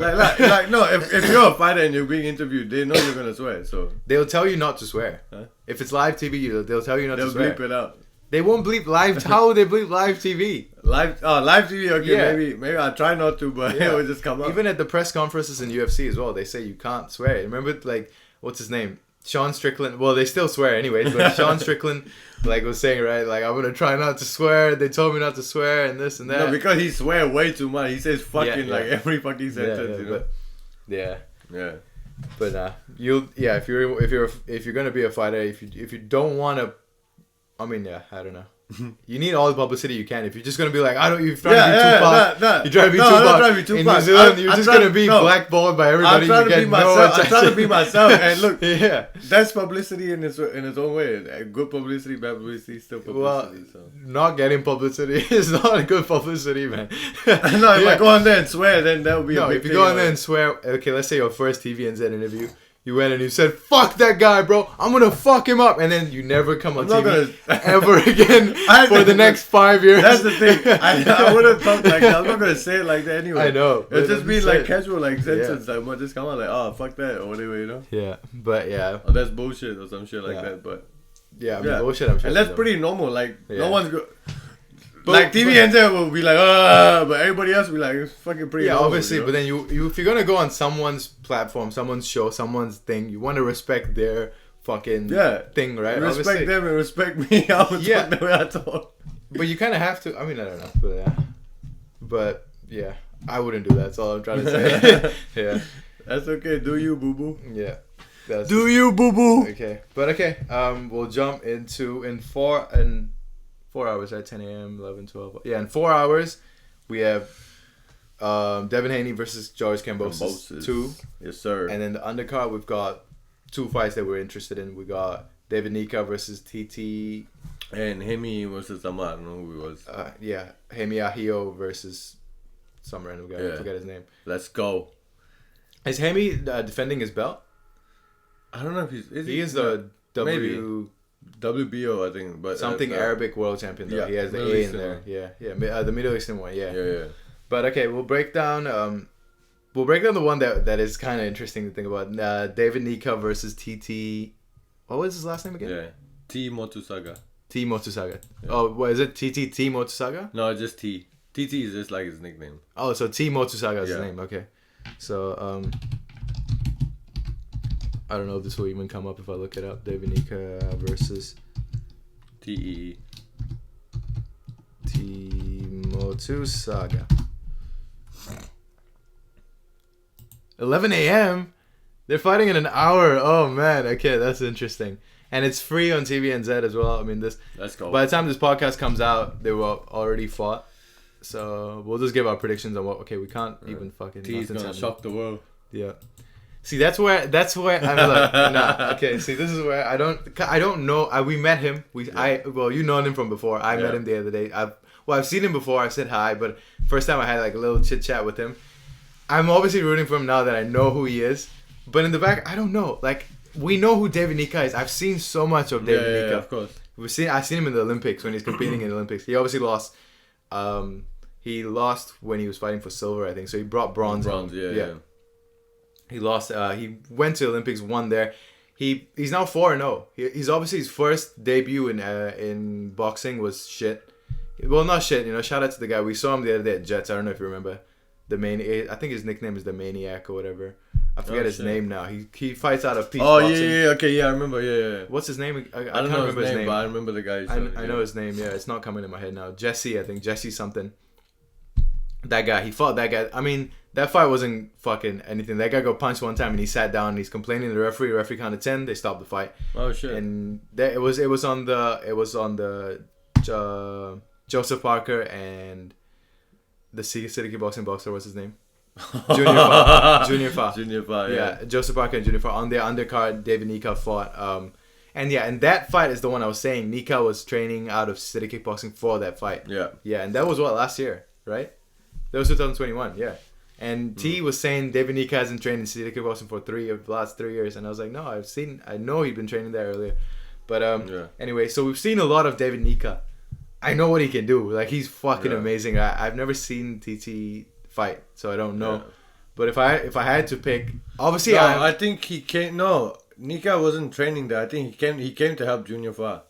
No, if you're a fighter and you're being interviewed, they know you're gonna swear, so They'll tell you not to swear. Huh? If it's live TV, they'll tell you not to swear. They'll bleep it out. They won't bleep live. How would they bleep live TV? Live TV. Okay, yeah. maybe I'll try not to, but it will just come up. Even at the press conferences in UFC as well, they say you can't swear. Remember, like, what's his name? Sean Strickland. Well, they still swear anyways, but Sean Strickland, like, was saying, right, like, I'm gonna try not to swear. They told me not to swear and this and that. No, because he swear way too much. He says fucking like every fucking sentence, you know. But if you're gonna be a fighter, if you don't want to, I don't know. You need all the publicity you can. If you're just gonna be like, you're trying to be Tupac. You're trying to be Tupac. In New Zealand, you're just gonna be blackballed by everybody. I'm trying to be myself. And look, that's publicity in its own way. Good publicity, bad publicity, still publicity. Not getting publicity is not good publicity, man. No, if I go on there and swear, then that would be a big if you go on there and swear, okay, let's say your first TVNZ interview. You went and you said, "Fuck that guy, bro! I'm gonna fuck him up," and then you never come on TV ever again for the next 5 years. That's the thing. I wouldn't talk like that. I'm not gonna say it like that anyway. I know. It'll just be like casual, like sentence. Like, we'll just come out like, "Oh, fuck that," or whatever, you know. Yeah, but oh, that's bullshit or some shit like that. But bullshit. I'm sure. And that's pretty normal. Like no one's like TVNZ will be like, but everybody else will be like, it's fucking pretty. Yeah, normal, obviously. You know? But then you if you're gonna go on someone's platform, someone's show, someone's thing, you want to respect their fucking thing, right? Respect them and respect me. I would talk the way I talk. But you kind of have to. I mean, I don't know, but I wouldn't do that. That's all I'm trying to say. Yeah, that's okay. Do you, boo boo? Yeah. Do you, boo boo? Okay, but we'll jump into in 4 hours at 10 a.m., 11, 12. Yeah, in 4 hours, we have Devin Haney versus George Kambosos 2. Yes, sir. And then the undercard, we've got 2 fights that we're interested in. We got David Nyika versus Titi. And Hemi versus Ahio. I don't know who he was. Hemi Ahio versus some random guy. I forget his name. Let's go. Is Hemi defending his belt? I don't know if he's... He is the WBO, I think, but something Arabic world champion. Though. He has the A in there. The Middle Eastern one. Yeah. But okay, we'll break down the one that is kind of interesting to think about. David Nyika versus Titi. What was his last name again? Yeah, Motusaga. Motusaga. Yeah. Oh, what is it? T Motusaga? No, just T. Titi is just like his nickname. Oh, so Motusaga is his name. Okay, so I don't know if this will even come up if I look it up. David Nyika versus T Motusaga. 11 a.m. They're fighting in an hour. Oh man. Okay, that's interesting. And it's free on TVNZ as well. I mean, Let's go. By the time this podcast comes out, they will already fought. So we'll just give our predictions on what. Okay, we can't even fucking. T's gonna shock the world. Yeah. See, that's where I'm like, nah. Okay, see, this is where I don't know. We met him. You known him from before. I met him the other day. I've seen him before. I said hi, but first time I had like a little chit chat with him. I'm obviously rooting for him now that I know who he is. But in the back, I don't know. Like, we know who David Nyika is. I've seen so much of David Nyika. Yeah, of course. I've seen him in the Olympics when he's competing in the Olympics. He obviously lost. He lost when he was fighting for silver, I think. So he brought bronze. Yeah. He lost. He went to the Olympics, won there. He's now 4-0. He's obviously his first debut in boxing was shit. Well, not shit. You know, shout out to the guy. We saw him the other day at Jets. I don't know if you remember. I think his nickname is the Maniac or whatever. I forget his name now. He fights out of Peace Boxing. Okay, I remember. Yeah. What's his name? I don't know his name, but I remember the guy. I know his name. Yeah, it's not coming in my head now. Jesse, I think Jesse something. That guy. He fought that guy. I mean, that fight wasn't fucking anything. That guy got punched one time and he sat down and he's complaining to the referee. The referee counted 10. They stopped the fight. Oh shit! And it was on the Joseph Parker and the City Kickboxing boxer. What's his name? Junior Fa. Yeah, Joseph Parker and Junior Fa on their undercard. David Nyika fought. And that fight is the one I was saying. Nyika was training out of City Kickboxing for that fight. Yeah, and that was last year, right? That was 2021. Yeah. And T was saying David Nyika hasn't trained in City Kickboxing for the last 3 years, and I was like, no, I know he'd been training there earlier, but anyway, so we've seen a lot of David Nyika. I know what he can do. Like, he's fucking amazing. I've never seen TT fight, so I don't know. But if I had to pick, obviously I think he came. No, Nyika wasn't training there. I think he came to help Junior Fa.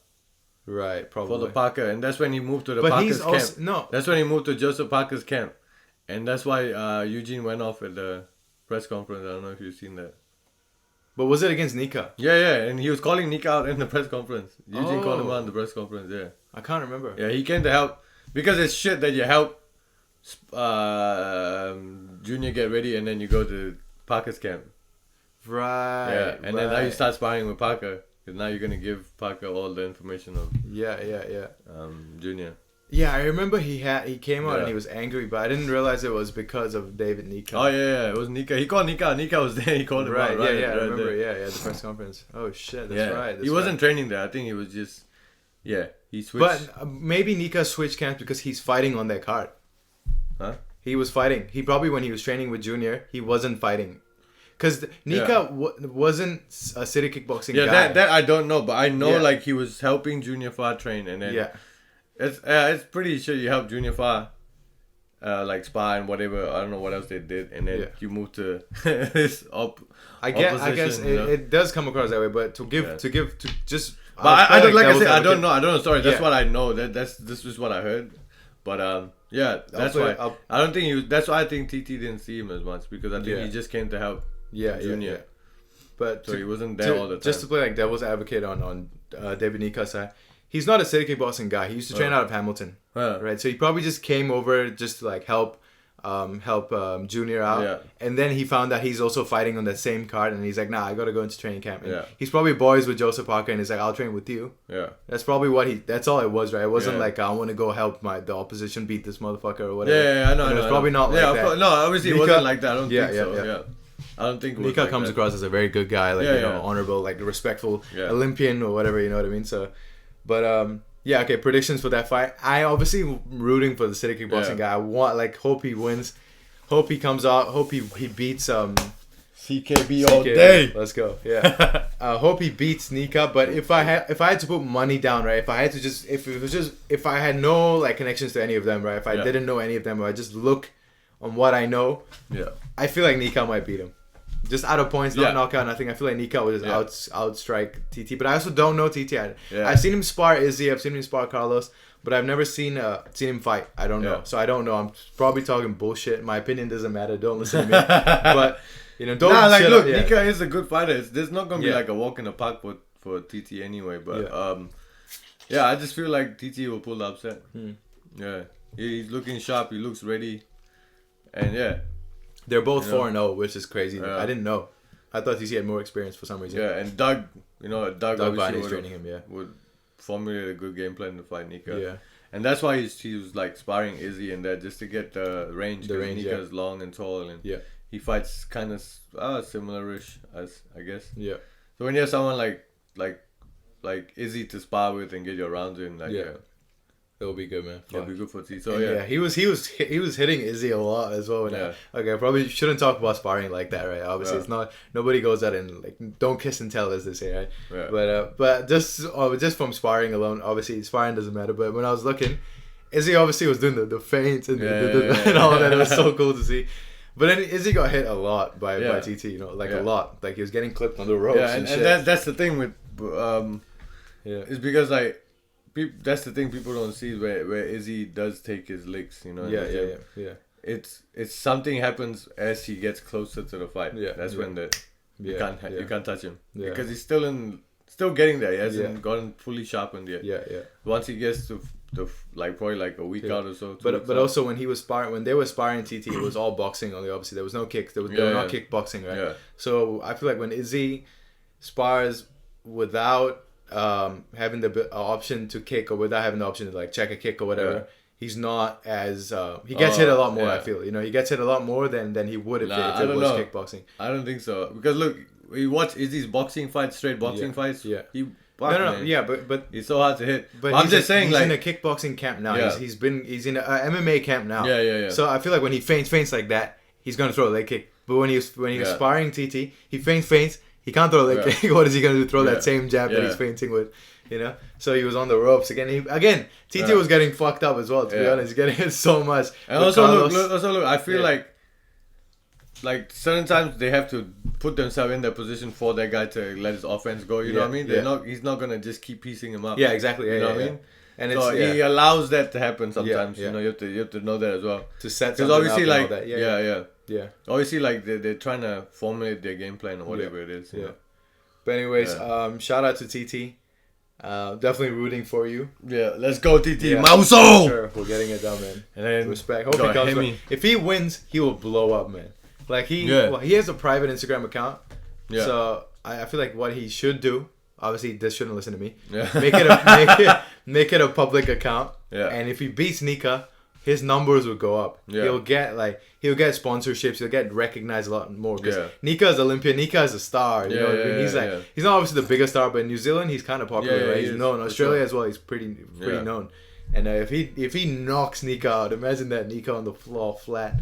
Right, probably. For the Parker, and that's when he moved to the but Parker's he's also, camp. No. That's when he moved to Joseph Parker's camp. And that's why Eugene went off at the press conference. I don't know if you've seen that. But was it against Nyika? Yeah, and he was calling Nyika out in the press conference. Eugene called him out in the press conference, yeah. I can't remember. Yeah, he came to help. Because it's shit that you help Junior get ready and then you go to Parker's camp. Right. Yeah, and then now you start sparring with Parker. Because now you're going to give Parker all the information of Junior. Yeah, I remember he came out and he was angry, but I didn't realize it was because of David Nyika. Oh yeah, it was Nyika. He called Nyika. Nyika was there. He called him out. Right, I remember. Yeah, the press conference. Oh shit, that's right. He wasn't training there. I think he was just, he switched. But maybe Nyika switched camps because he's fighting on that card. Huh? He was fighting. He probably, when he was training with Junior, he wasn't fighting. Because Nyika wasn't a city kickboxing guy. Yeah, that I don't know, but I know like he was helping Junior Fa train, and then it's pretty sure you help Junior Fa, like spar and whatever. I don't know what else they did, and then you move to this I guess it does come across that way, but to just. But I don't like I said I don't know. Sorry, that's what I know. This is what I heard. But that's why I don't think that's why I think Titi didn't see him as much, because I think he just came to help. Junior. Yeah. But so he wasn't there all the time. Just to play like devil's advocate on David Nyika's side, he's not a city kickboxing guy. He used to train out of Hamilton, right? So he probably just came over just to like help Junior out, and then he found that he's also fighting on that same card, and he's like, nah, I gotta go into training camp. And he's probably boys with Joseph Parker, and he's like, I'll train with you. That's probably that's all it was, right? It wasn't like I want to go help the opposition beat this motherfucker or whatever. I know. It's probably not like that. No, obviously it wasn't like that. I don't think so. I don't think Nyika comes across as a very good guy, like honorable, like respectful Olympian or whatever, you know what I mean? So, but okay, predictions for that fight. I obviously rooting for the city kickboxing guy. I hope he wins. Hope he comes out. Hope he beats CKB all day. Let's go. Yeah. Hope he beats Nyika. But if I had to put money down, right? If I had no like connections to any of them, right? If I didn't know any of them, or I just look on what I know, I feel like Nyika might beat him. Just out of points, not knockout, nothing. I feel like Nyika would just outstrike TT. But I also don't know TT. I've seen him spar Izzy. I've seen him spar Carlos. But I've never seen him fight. I don't know. So I don't know. I'm probably talking bullshit. My opinion doesn't matter. Don't listen to me. But, don't look, Nyika is a good fighter. There's not going to be like a walk in the park for TT anyway. But, I just feel like TT will pull the upset. Yeah. He's looking sharp. He looks ready. And, they're both 4-0, which is crazy. I didn't know. I thought TC had more experience for some reason. Yeah, and Doug obviously training him. Would formulate a good game plan to fight Nyika. Yeah, and that's why he was like sparring Izzy and that, just to get the range. Nyika is long and tall, and he fights kind of similar-ish as I guess. Yeah. So when you have someone like Izzy to spar with and get your rounds in, it'll be good, man. It'll be good for T. So he was hitting Izzy a lot as well. I probably shouldn't talk about sparring like that, right? Obviously, it's not. Nobody goes out and like don't kiss and tell, as they say, right? But just from sparring alone, obviously sparring doesn't matter. But when I was looking, Izzy obviously was doing the feints and and all that. It was so cool to see. But then Izzy got hit a lot by TT, a lot. Like he was getting clipped on the ropes. Yeah, and that's the thing with it's because like. That's the thing people don't see where Izzy does take his licks, Yeah. It's something happens as he gets closer to the fight. Yeah, that's when you can't touch him because he's still getting there. He hasn't gotten fully sharpened yet. Yeah. Once he gets to probably like a week out or so. But also when they were sparring TT, it was all boxing only. Obviously, there was no kicks. They were not kickboxing, right? Yeah. So I feel like when Izzy spars without having the option to kick, or without having the option to like check a kick or whatever, he's not as he gets hit a lot more. I feel he gets hit a lot more than he would if it was kickboxing. I don't think so, because look, we watch Izzy's boxing fights, straight boxing fights. Yeah, but it's so hard to hit. But I'm just saying, he's in a kickboxing camp now. Yeah. He's in a MMA camp now. Yeah. So I feel like when he feints like that, he's gonna throw a leg kick. But when he was sparring TT, he feints. He can't throw a leg kick. What is he going to do? Throw that same jab that he's feinting with, So he was on the ropes again. TT was getting fucked up as well. To be honest, he's getting hit so much. And also look. I feel like like certain times they have to put themselves in their position for that guy to let his offense go. You know what I mean? He's not gonna just keep piecing him up. Yeah, exactly. You know what I mean? And so he allows that to happen sometimes. Yeah. You know, you have to know that as well. To set because something obviously up like and all that. Yeah. Obviously like they're trying to formulate their game plan or whatever it is. You know? But anyways, shout out to Titi. Definitely rooting for you. Yeah, let's go Titi. Yeah, Mauso! Sure, we're getting it done, man. And then respect. Hope he comes back. If he wins, he will blow up, man. Like he has a private Instagram account. Yeah. So I feel like what he should do. Obviously, this shouldn't listen to me. Yeah. Make it a public account. Yeah. And if he beats Nyika, his numbers will go up. Yeah. He'll get sponsorships. He'll get recognized a lot more. Because Nyika is Olympian. Nyika is a star. You know what I mean? He's he's not obviously the biggest star, but in New Zealand he's kind of popular. Right? He's known. Australia as well. He's pretty known. And if he knocks Nyika out, imagine that Nyika on the floor flat,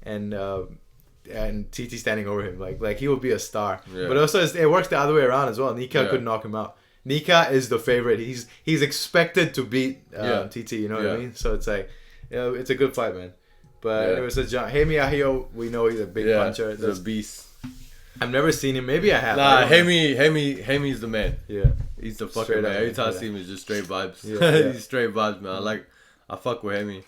and Titi standing over him, like he would be a star. Yeah. But also it works the other way around as well. Nyika could knock him out. Nyika is the favorite. He's expected to beat Titi. You know what I mean? So it's like, it's a good fight, man. But it was Hemi Ahio. We know he's a big puncher. He's a beast. I've never seen him. Maybe I have. Nah, Hemi's the man. Yeah, he's the fucking man. Every time I see him, it's just straight vibes. He's straight vibes, man. I fuck with Hemi.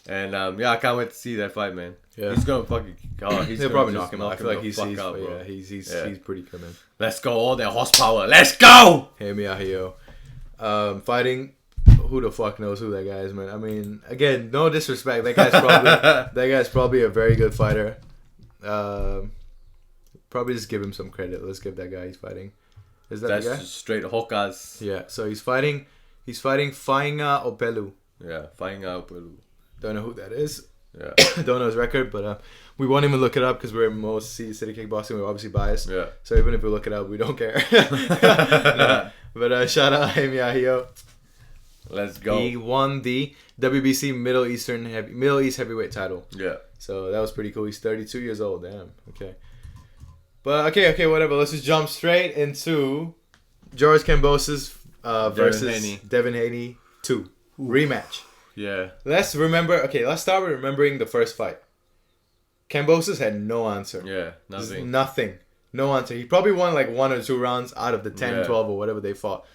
And I can't wait to see that fight, man. Yeah. He's gonna fucking. He'll probably knock him out. I feel like he's pretty good, man. Let's go, all that horsepower. Let's go. Hemi Ahio, fighting. Who the fuck knows who that guy is, man? I mean, again, no disrespect. That guy's probably a very good fighter. Probably just give him some credit. Let's give that guy he's fighting. Is that the guy? Just straight Hokas. Yeah. So he's fighting Fainga Opelu. Yeah, Fainga Opelu. Don't know who that is. Yeah. Don't know his record, but we won't even look it up because we're most City Kickboxing. We're obviously biased. Yeah. So even if we look it up, we don't care. But shout out Hemi Ahio. Let's go. He won the WBC Middle East heavyweight title. Yeah. So that was pretty cool. He's 32 years old. Damn. Okay. But okay, whatever. Let's just jump straight into George Kambosos versus Devin Haney 2 rematch. Yeah. Let's start with remembering the first fight. Kambosos had no answer. Yeah, nothing. Nothing. No answer. He probably won like 1 or 2 rounds out of the 10, 12 or whatever they fought.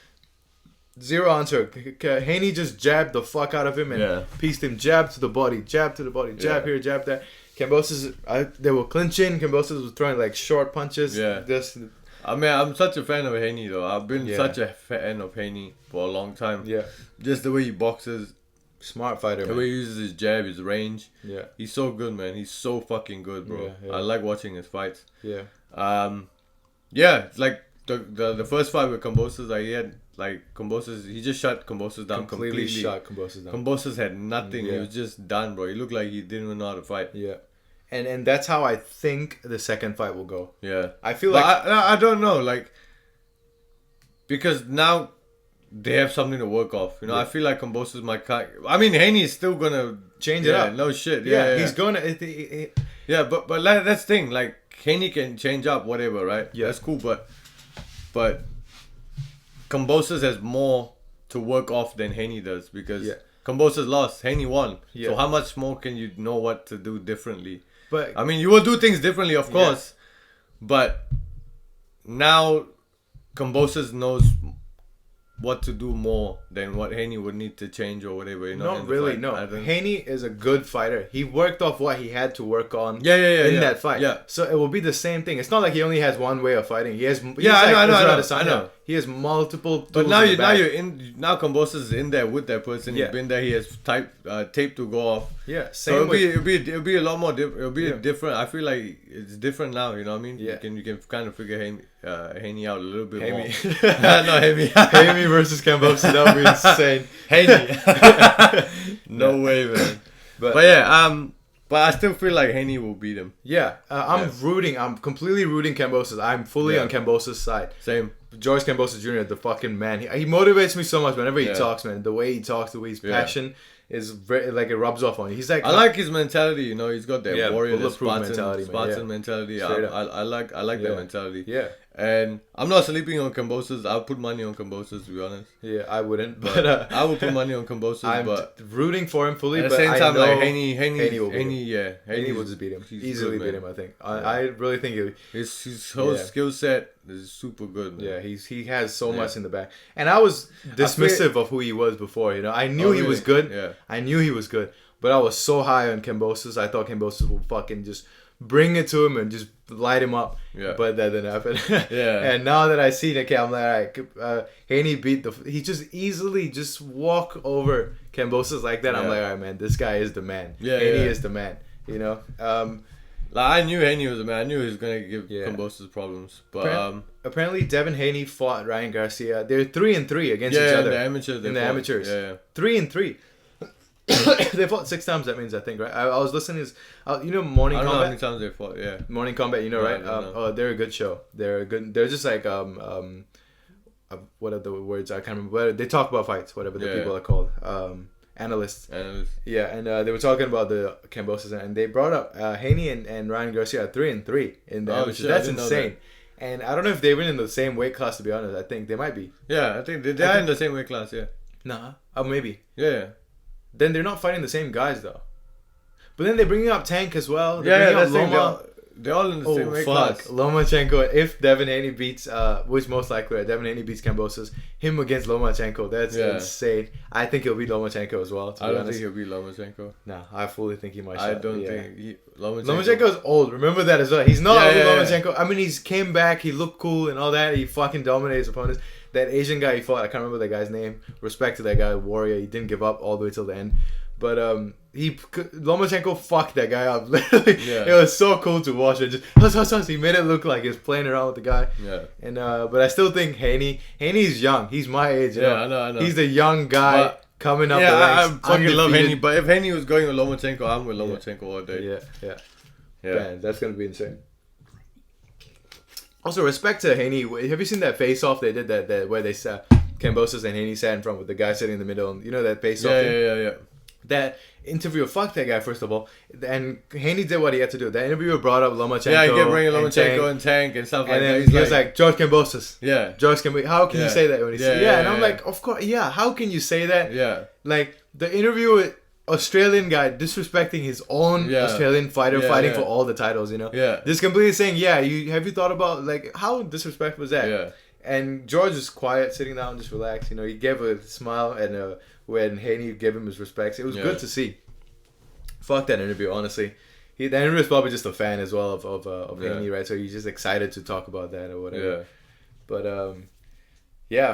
Zero answer. Haney just jabbed the fuck out of him and pieced him. Jab to the body, jab here, jab there. Kambosos, they were clinching. Kambosos was throwing like short punches. Yeah. I mean, I'm such a fan of Haney though. I've been such a fan of Haney for a long time. Yeah. Just the way he boxes. Smart fighter, the way he uses his jab, his range. Yeah. He's so good, man. He's so fucking good, bro. I like watching his fights. Yeah. Like the first fight with Kambosos, he had Kambosos, he just shut Kambosos down completely. Shut Kambosos down. Kambosos had nothing. He was just done, bro. He looked like he didn't even know how to fight. Yeah. And that's how I think the second fight will go. Yeah. I feel like I don't know, because now they have something to work off. You know, I feel like Kambosos might. I mean, Haney is still gonna change it up. No shit. Yeah, he's gonna. Yeah, but that's the thing. Like Haney can change up whatever, right? Yeah, that's cool. But Kambosos has more to work off than Haney does because Kambosos lost, Haney won. Yeah. So how much more can you know what to do differently? But I mean, you will do things differently, of course. But now Kambosos knows what to do more than what Haney would need to change or whatever. You know, not really. No, Haney is a good fighter. He worked off what he had to work on. In that fight. Yeah. So it will be the same thing. It's not like he only has one way of fighting. He has. I know. He has multiple. But now Kambosos is in there with that person. He's been there. He has tape to go off. Yeah. Same. So it'll be a lot more. It'll be different. I feel like it's different now. You know what I mean? Yeah. You can kind of figure Haney out a little bit more. No, Hemi. Hemi versus Kambosos. That would be insane. Haney. No way, man. But I still feel like Haney will beat him. Yeah. I'm completely rooting Kambosos. I'm fully on Kambosos' side. Same. George Kambosos Jr., the fucking man. He motivates me so much whenever he talks, man. The way he talks, the way he's passion. is very, like, it rubs off on you. He's like, I like his mentality. You know, he's got that warrior, that Spartan mentality. I like that mentality. Yeah. And I'm not sleeping on Kambosos. I'll put money on Kambosos, to be honest. Yeah, I wouldn't. But I would put money on Kambosos. I'm rooting for him fully. At the same time, like Haney will just beat him. Easily beat him, I think. I really think his whole skill set is super good. Man. Yeah, he has so much in the back. And I was dismissive of who he was before. You know, I knew he was good. Yeah. I knew he was good. But I was so high on Kambosos. I thought Kambosos would fucking just bring it to him and just light him up. Yeah. But that didn't happen. Yeah. And now that I see Nyika, I'm like, Haney beat he just easily just walk over Kambosos like that. I'm like, all right, man, this guy is the man. Yeah. Haney is the man. You know. Like, I knew Haney was the man. I knew he was gonna give Kambosos problems. But apparently Devin Haney fought Ryan Garcia. They're 3-3 against each other. In the amateurs. Yeah. 3-3. They fought 6 times. That means, I think, right? I was listening to, you know, Morning Combat. I don't know how many times they fought. Yeah. Morning Combat, you know, right? Oh, they're a good show. They're good. They're just like what are the words? I can't remember. They talk about fights. Whatever the people are called. Analysts. Yeah, and they were talking about the Kambosos, and they brought up Haney and Ryan Garcia are 3-3 in the amateurs. That's insane. And I don't know if they were in the same weight class. To be honest, I think they might be. Yeah, I think they're in the same weight class. Yeah. Nah, maybe. Yeah. Then they're not fighting the same guys though. But then they're bringing up Tank as well. They're all in the same weight class. Lomachenko, if Devin Haney beats, which most likely, Devin Haney beats Kambosos, him against Lomachenko, that's insane. I think he'll beat Lomachenko as well. I don't think he'll beat Lomachenko. Nah, I fully think he might. I don't think Lomachenko's old. Remember that as well. He's not Lomachenko. I mean, he's came back. He looked cool and all that. He fucking dominated his opponents. That Asian guy he fought, I can't remember the guy's name. Respect to that guy, warrior. He didn't give up all the way till the end. But Lomachenko fucked that guy up. Literally, it was so cool to watch. It just he made it look like he was playing around with the guy. Yeah. And but I still think Haney's young. He's my age. I know. He's the young guy coming up. Yeah, I fucking love Haney. But if Haney was going with Lomachenko, I'm with Lomachenko all day. Yeah. Man, that's gonna be insane. Also, respect to Haney. Have you seen that face-off they did that where they sat, Kambosos and Haney sat in front with the guy sitting in the middle? You know that face-off thing? Yeah. That interviewer fucked that guy, first of all. And Haney did what he had to do. That interviewer brought up Lomachenko. Yeah, he kept bringing Lomachenko and Tank and stuff like that. And he was like, George Kambosos. Yeah. George Kambosos. How can you say that when he said and I'm like, of course, how can you say that? Yeah. Like, the interviewer, Australian guy, disrespecting his own Australian fighter fighting for all the titles, you know? Yeah. Just completely saying, have you thought about, like, how disrespectful was that? Yeah. And George was quiet, sitting down, just relaxed. You know, he gave a smile, and when Haney gave him his respects, it was good to see. Fuck that interview, honestly. The interview is probably just a fan as well of Haney, right? So he's just excited to talk about that or whatever. Yeah. But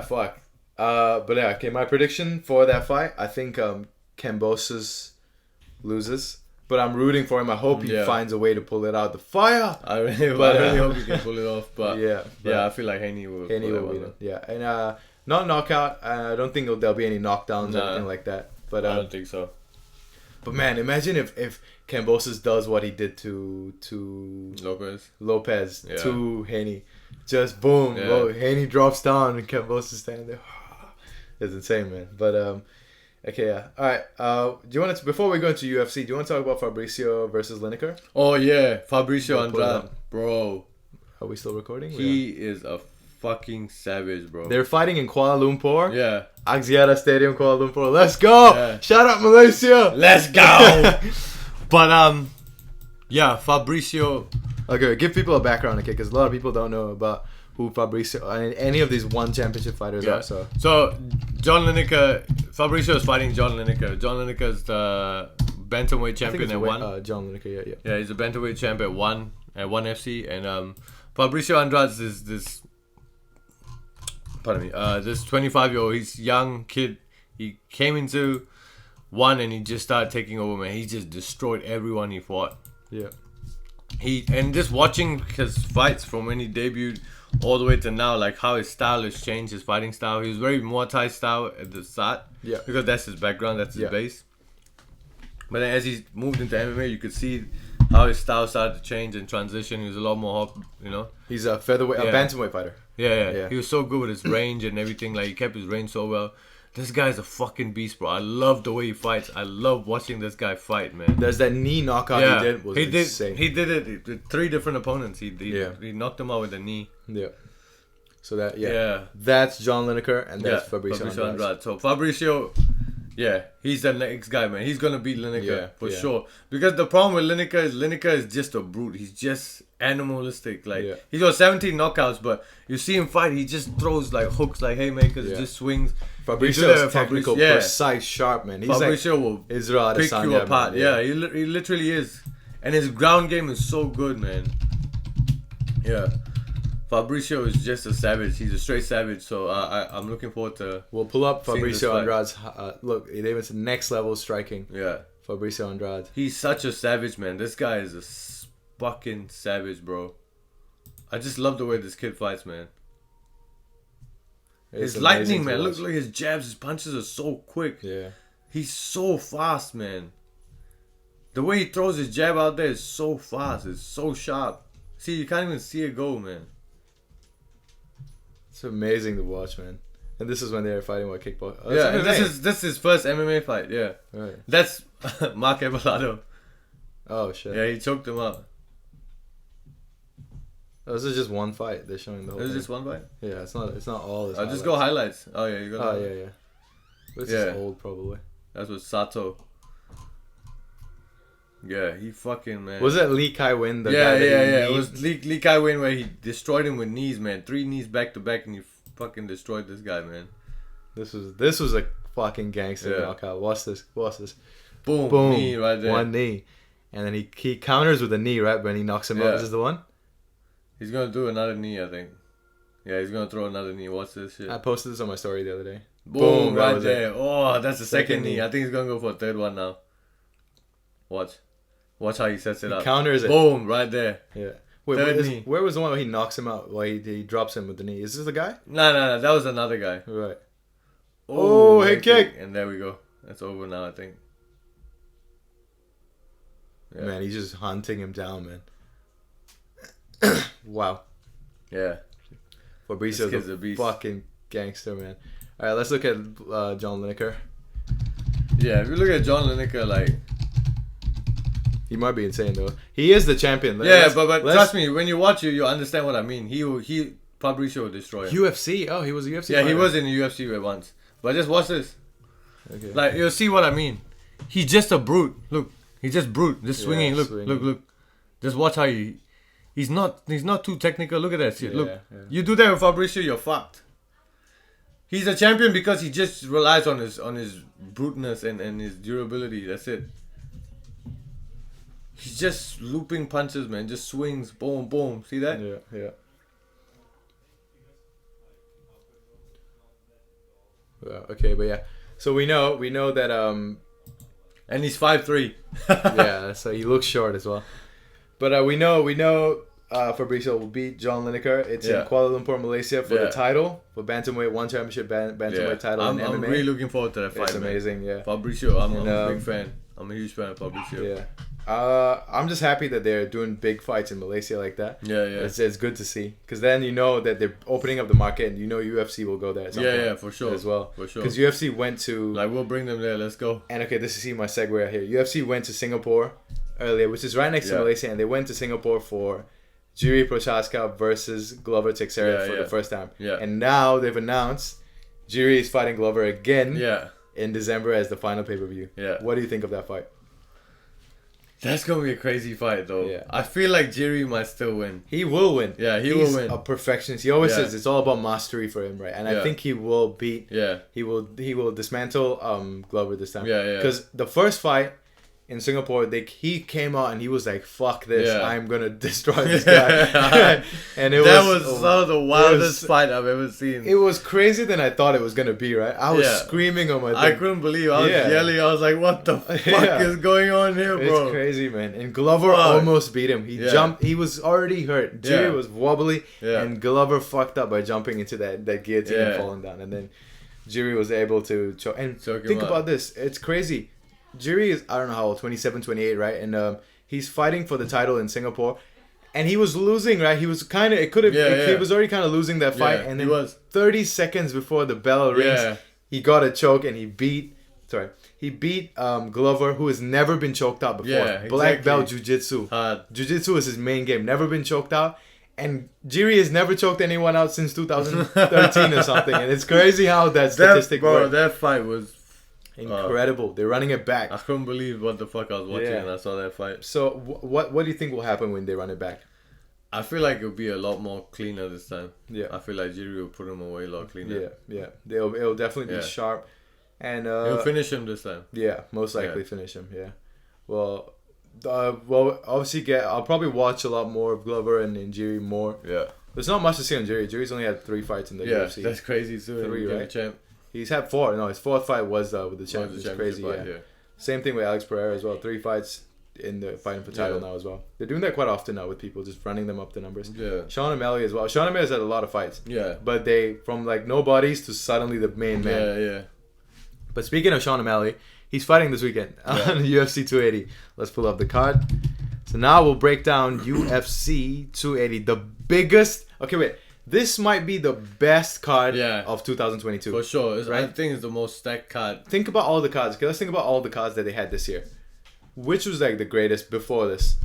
fuck. Okay. My prediction for that fight, I think Kambosos loses. But I'm rooting for him. I hope he finds a way to pull it out. The fire! I really hope he can pull it off. But I feel like Haney will beat him. Yeah, and not knockout. I don't think there'll be any knockdowns or anything like that. But I don't think so. But man, imagine if Kambosos does what he did to Lopez to Haney. Just boom, Haney drops down and Kambosos standing there. It's insane, man. But okay, yeah. All right. Do you want to, before we go into UFC, do you want to talk about Fabricio versus Linekar? Oh yeah, Fabricio Andrade, bro. Are we still recording? He is a fucking savage, bro. They're fighting in Kuala Lumpur. Yeah. Axiata Stadium, Kuala Lumpur. Let's go! Yeah. Shout out Malaysia! Let's go! But Fabricio. Okay, give people a background, okay? Because a lot of people don't know about who Fabricio and any of these one championship fighters are. So John Lineker, Fabricio is fighting John Lineker. John Lineker is the bantamweight champion at one. John Lineker, yeah. Yeah, he's a bantamweight champ at one FC, and Fabricio Andrade is this. Pardon me. This 25-year-old, he's a young kid. He came into one and he just started taking over, man. He just destroyed everyone he fought. Yeah. And just watching his fights from when he debuted all the way to now, like how his style has changed, his fighting style. He was very Muay Thai style at the start. Yeah. Because that's his background, that's his base. But then as he moved into MMA, you could see how his style started to change and transition. He was a lot more hot, you know. He's a featherweight, a bantamweight fighter. Yeah. He was so good with his range and everything. Like, he kept his range so well. This guy's a fucking beast, bro. I love the way he fights. I love watching this guy fight, man. There's that knee knockout he did was insane. He did it with 3 different opponents. He knocked him out with a knee. Yeah. So that's John Lineker and that's Fabricio Andrade. So Fabricio, he's the next guy, man. He's gonna beat Lineker for sure. Because the problem with Lineker is just a brute. He's just animalistic. Like he's got 17 knockouts, but you see him fight, he just throws like hooks, like haymakers, just swings. Fabricio is technical, precise, sharp, man. He's Fabricio like will Israel pick Adesanya, you apart. Man. Yeah, he literally is, and his ground game is so good, man. Yeah. Fabricio is just a savage. He's a straight savage. So I'm looking forward to. We'll pull up Fabricio Andrade's. Look, it was next level striking. Yeah. Fabricio Andrade. He's such a savage, man. This guy is a fucking savage, bro. I just love the way this kid fights, man. His lightning, man. Look, his jabs, his punches are so quick. Yeah. He's so fast, man. The way he throws his jab out there is so fast. It's so sharp. See, you can't even see it go, man. It's amazing to watch, man. And this is when they were fighting with kickboxing. Oh, yeah, and this is his first MMA fight. Yeah, right. That's Mark Belal. Oh shit. Yeah, he choked him out. Oh, this is just one fight. They're showing the whole. This is just one fight. Yeah, it's not all. This I'll just go highlights. Oh yeah, you got. Oh yeah. This is old probably. That's with Sato. Yeah, he fucking, man. Was it Lee Kai Win? Yeah. It was Lee Kai Win where he destroyed him with knees, man. 3 knees back to back, and he fucking destroyed this guy, man. This was a fucking gangster knockout. Watch this. Boom, knee right there. One knee, and then he counters with a knee right when he knocks him out. Is this the one? He's gonna do another knee, I think. Yeah, he's gonna throw another knee. Watch this shit. I posted this on my story the other day. Boom right there. Oh, that's the second knee. I think he's gonna go for a third one now. Watch how he sets it up. Counters it. Boom, right there. Yeah. Wait, where was the one where he knocks him out? Where he drops him with the knee? Is this the guy? No. That was another guy. Right. Oh, head kick. And there we go. That's over now, I think. Yeah. Man, he's just hunting him down, man. Wow. Yeah. Fabricio's a beast. Fucking gangster, man. All right, let's look at John Lineker. Yeah, if you look at John Lineker, like... He might be insane though. He is the champion. But trust me, when you watch it, you understand what I mean. Fabricio will destroy him. UFC. Oh, he was a UFC. Yeah, fighter. He was in the UFC once. But just watch this. Okay. Like you'll see what I mean. He's just a brute. Look, he's just brute. Just swinging. Look. Just watch how he's not too technical. Look at that shit. Look, you do that with Fabricio, you're fucked. He's a champion because he just relies on his bruteness and his durability. That's it. He's just looping punches, man. Just swings, boom, boom. See that? Yeah. Okay, but yeah. So we know that and he's 5'3". Yeah, so he looks short as well. But we know Fabricio will beat John Lineker. It's in Kuala Lumpur, Malaysia for the title, for bantamweight, one championship bantamweight title in MMA. I'm really looking forward to that fight. It's amazing, man. Fabricio, I'm a big fan. I'm a huge fan of Fabricio. Yeah. I'm just happy that they're doing big fights in Malaysia like that. Yeah. It's good to see, because then you know that they're opening up the market, and you know UFC will go there at some point. Yeah, for sure. As well. For sure. Because UFC went to... Like, we'll bring them there. Let's go. And okay, this is my segue right here. UFC went to Singapore earlier, which is right next to Malaysia, and they went to Singapore for Jiri Prochazka versus Glover Teixeira for the first time. Yeah. And now they've announced Jiri is fighting Glover again in December as the final pay-per-view. Yeah. What do you think of that fight? That's going to be a crazy fight, though. Yeah. I feel like Jiri might still win. He will win. Yeah, he will win. He's a perfectionist. He always says it's all about mastery for him, right? And I think he will beat... Yeah. He will dismantle Glover this time. Yeah. Because the first fight in Singapore, he came out and he was like, "Fuck this! I'm gonna destroy this guy." And that was some of the wildest fight I've ever seen. It was crazier than I thought it was gonna be. Right? I was screaming on my thing. I couldn't believe. I was yelling. I was like, "What the fuck is going on here, bro?" It's crazy, man. And Glover almost beat him. He jumped. He was already hurt. Jiri was wobbly, and Glover fucked up by jumping into that guillotine and falling down. And then Jiri was able to choke. And think about this. It's crazy. Jiri is, I don't know how old, 27, 28, right? And he's fighting for the title in Singapore. And he was losing, right? He was kind of, he was already kind of losing that fight. And then 30 seconds before the bell rings, he got a choke and he beat Glover, who has never been choked out before. Yeah, Black belt jiu-jitsu. Jiu-jitsu is his main game. Never been choked out. And Jiri has never choked anyone out since 2013 or something. And it's crazy how that statistic worked. That fight was incredible. They're running it back. I couldn't believe what the fuck I was watching and I saw that fight. So what do you think will happen when they run it back? I feel like it'll be a lot more cleaner this time. Yeah. I feel like Jiri will put him away a lot cleaner. Yeah. It'll definitely be sharp. And he'll finish him this time. Yeah, most likely finish him. Yeah. Well, obviously I'll probably watch a lot more of Glover and Jiri more. Yeah. There's not much to see on Jiri. Jiri's only had 3 fights in the UFC. Yeah, that's crazy too. 3, right? Champ. He's had 4. No, his 4th fight was with the champ. It's crazy. Fight, yeah. Same thing with Alex Pereira as well. 3 fights in the fighting for title now as well. They're doing that quite often now with people, just running them up the numbers. Yeah. Sean and Malley as well. Sean and Malley has had a lot of fights. Yeah. But they, from like nobodies to suddenly the main man. Yeah. But speaking of Sean O'Malley, he's fighting this weekend on UFC 280. Let's pull up the card. So now we'll break down UFC 280, the biggest. Okay, wait. This might be the best card of 2022. For sure. Right? I think it's the most stacked card. Think about all the cards. Okay, let's think about all the cards that they had this year. Which was like the greatest before this?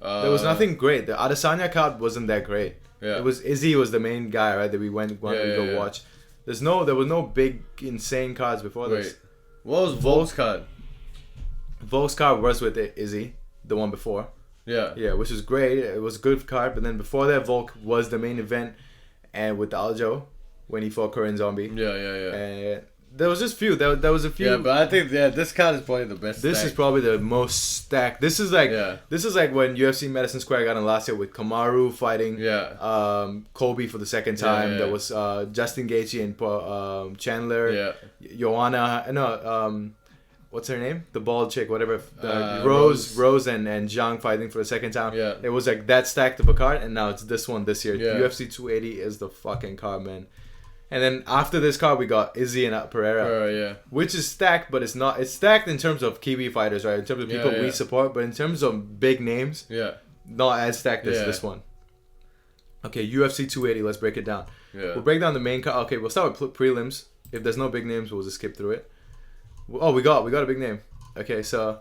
There was nothing great. The Adesanya card wasn't that great. Yeah. It was Izzy was the main guy, right? That we went to go watch. There was no big insane cards before this. What was Volk's card? Volk's card was with Izzy, the one before. Yeah, which was great. It was a good card, but then before that, Volk was the main event, and with Aljo when he fought Korean Zombie. Yeah. And there was just few. There was a few. Yeah, but I think this card is probably the best. This is probably the most stacked. This is like when UFC Madison Square Garden last year with Kamaru fighting Kobe for the second time. There was Justin Gaethje and Chandler. Yeah. Joanna. What's her name? The bald chick, whatever. Rose and Zhang fighting for the second time. Yeah. It was like that stacked of a card, and now it's this one this year. Yeah. UFC 280 is the fucking card, man. And then after this card, we got Izzy and Pereira. Which is stacked, but it's not. It's stacked in terms of Kiwi fighters, right? In terms of people we support, but in terms of big names, not as stacked as this one. Okay, UFC 280. Let's break it down. Yeah. We'll break down the main card. Okay, we'll start with prelims. If there's no big names, we'll just skip through it. Oh, we got a big name. Okay, so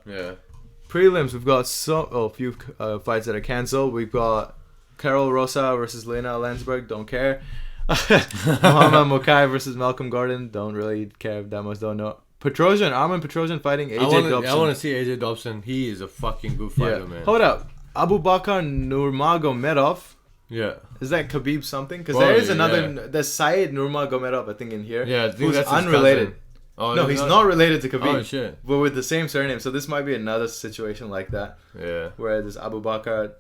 prelims. We've got a few fights that are canceled. We've got Carol Rosa versus Lena Landsberg. Don't care. Muhammad Mokai versus Malcolm Gordon. Don't really care that much. Don't know. Arman Petrosian fighting AJ Dobson. I want to see AJ Dobson. He is a fucking good fighter, man. Hold up. Abu Bakar Nurmagomedov. Yeah. Is that Khabib something? Because there is another. There's Syed Nurmagomedov, I think, in here. Yeah, I think that's unrelated. Cousin. Oh, no, he's not related to Khabib. Oh, shit. But with the same surname. So this might be another situation like that. Yeah. Where this Abu Bakar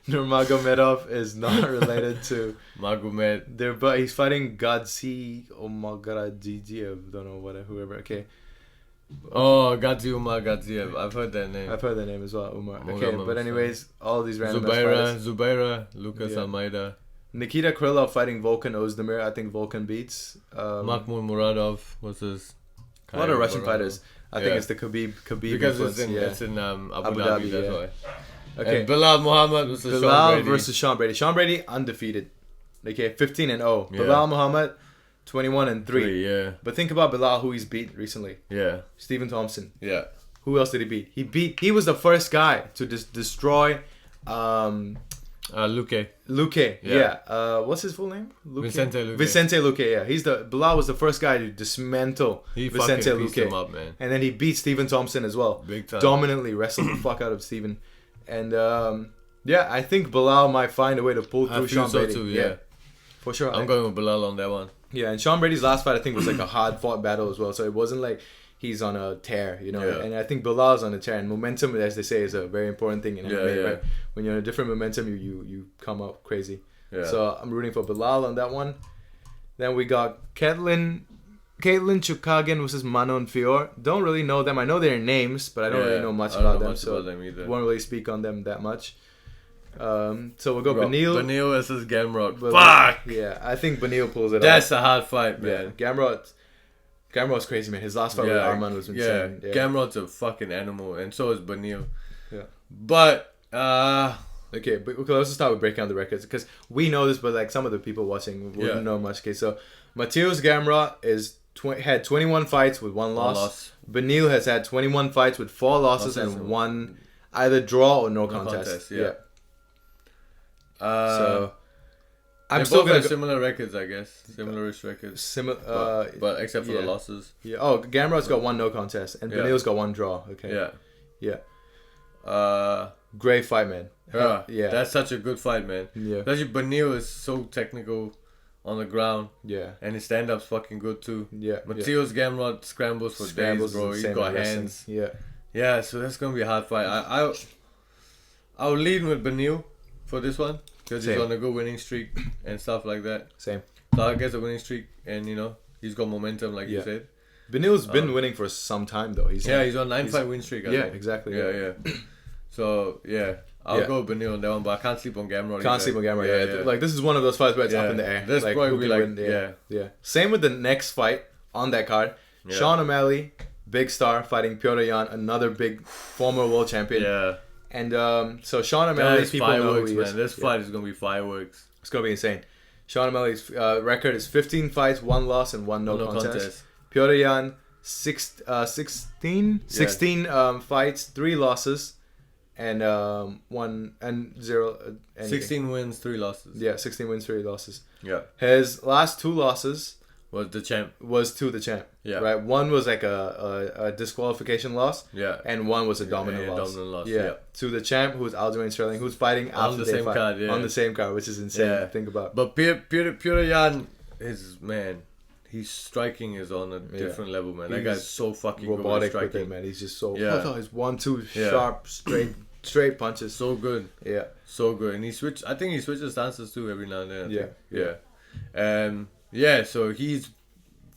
Nurmagomedov is not related to Magomed. But he's fighting Gadzi Omagadjiev. Don't know whoever. Okay. Oh, Gadzi Umar Gadziev. I've heard that name. I've heard that name as well, Umar. Okay, but anyways, all these random fighters. Zubaira, Lucas Almeida. Nikita Krylov fighting Volkan Ozdemir. I think Volkan beats. Mahmoud Muradov versus. A lot of Russian fighters. I think it's the Khabib because influence. it's in Abu Dhabi. That's why. Okay. And Belal Muhammad versus Sean Brady. Sean Brady undefeated. Okay, 15-0. Yeah. Belal Muhammad 21-3. Yeah. But think about Belal, who he's beat recently. Yeah. Stephen Thompson. Yeah. Who else did he beat? He was the first guy to destroy. Luque. Yeah. What's his full name? Vicente Luque. Yeah. Belal was the first guy to dismantle Vicente Luque. Him up, man. And then he beat Stephen Thompson as well. Big time. Dominantly wrestled the fuck out of Stephen. And I think Belal might find a way to pull through Sean Brady. Too, yeah. For sure. I'm going with Belal on that one. Yeah, and Sean Brady's last fight I think was like a hard fought battle as well. So it wasn't like he's on a tear, you know. Yeah. And I think Belal's on a tear, and momentum, as they say, is a very important thing in MMA, right? When you're in a different momentum, you come out crazy. Yeah. So I'm rooting for Belal on that one. Then we got Caitlin Chukagian versus Manon Fior. Don't really know them. I know their names, but I don't really know much about them. So won't really speak on them that much. So we'll go Beneil. Beneil versus Gamrot. Fuck! Yeah, I think Beneil pulls it off. That's a hard fight, man. Yeah, Gamrot's crazy, man. His last fight with Arman was insane. Yeah, Gamrot's a fucking animal, and so is Beneil. Yeah. But, Okay, but okay, let's just start with breaking down the records because we know this, but like some of the people watching wouldn't know much. Okay, so Mateusz Gamrot had 21 fights with one loss. Beneil has had 21 fights with 4 losses and one either draw or no contest. Yeah. So I'm still gonna similar records, I guess. Similar-ish records. But except for the losses. Yeah. Oh, Gamrot's got 1 no contest and Beneil's got 1 draw. Okay. Yeah. Great fight, man. Yeah. That's such a good fight, man. Yeah. Especially Beneil is so technical on the ground. Yeah. And his stand-up's fucking good too. Yeah. Mateusz Gamrot scrambles for days, bro. He's got hands. Yeah. Yeah, so that's gonna be a hard fight. I'll lead with Beneil for this one. Because he's on a good winning streak and stuff like that. Same. So I guess a winning streak and, he's got momentum like you said. Beneil's been winning for some time though. He's on 9-fight win streak. I think. Exactly. Yeah. So, I'll go Beneil on that one, but I can't sleep on Gamrot. Can't sleep on Gamrot, yeah. Like, this is one of those fights where it's up in the air. That's like, probably like, yeah. Same with the next fight on that card. Yeah. Sean O'Malley, big star, fighting Petr Yan, another big former world champion. Yeah. And so Sean O'Malley, people know who he is. This fight is going to be fireworks. It's going to be insane. Sean O'Malley's record is 15 fights, 1 loss, and 1 no contest. Petr Yan, 16 fights, 3 losses, and 1 and 0. 16 wins, 3 losses. Yeah, 16 wins, 3 losses. Yeah. His last 2 losses was to the champ. Yeah. Right. One was like a disqualification loss. Yeah. And one was a dominant loss. Yeah. To the champ, who's Aljamain Sterling, who's fighting after the same card. Yeah. On the same card, which is insane to think about. But Petr Yan is his striking is on a different level, man. That guy's so fucking robotic good at striking, with it, man. He's just so he's 1-2 sharp, straight punches. So good. Yeah. So good. And I think he switches stances too every now and then. Yeah. So he's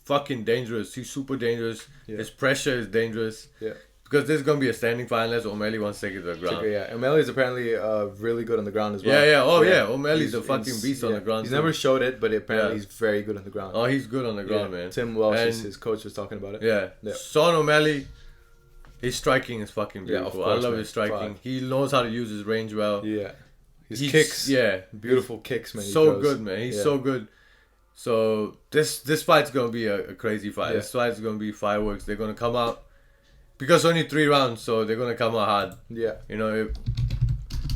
fucking dangerous. He's super dangerous. Yeah. His pressure is dangerous. Yeah. Because this is going to be a standing fight unless O'Malley wants to take it to the ground. Yeah. O'Malley's apparently really good on the ground as well. Yeah. Oh, yeah. O'Malley's a fucking beast on the ground. He's never showed it, but apparently he's very good on the ground. Oh, he's good on the ground, man. Tim Welsh, his coach, was talking about it. Yeah. Sean O'Malley, his striking is fucking beautiful. Yeah, of course, I love his striking. He knows how to use his range well. Yeah. His kicks. Yeah. Beautiful kicks, man. So good, man. He's so good. So this fight's gonna be a crazy fight. Yeah. This fight's gonna be fireworks. They're gonna come out because only 3 rounds, so they're gonna come out hard. Yeah.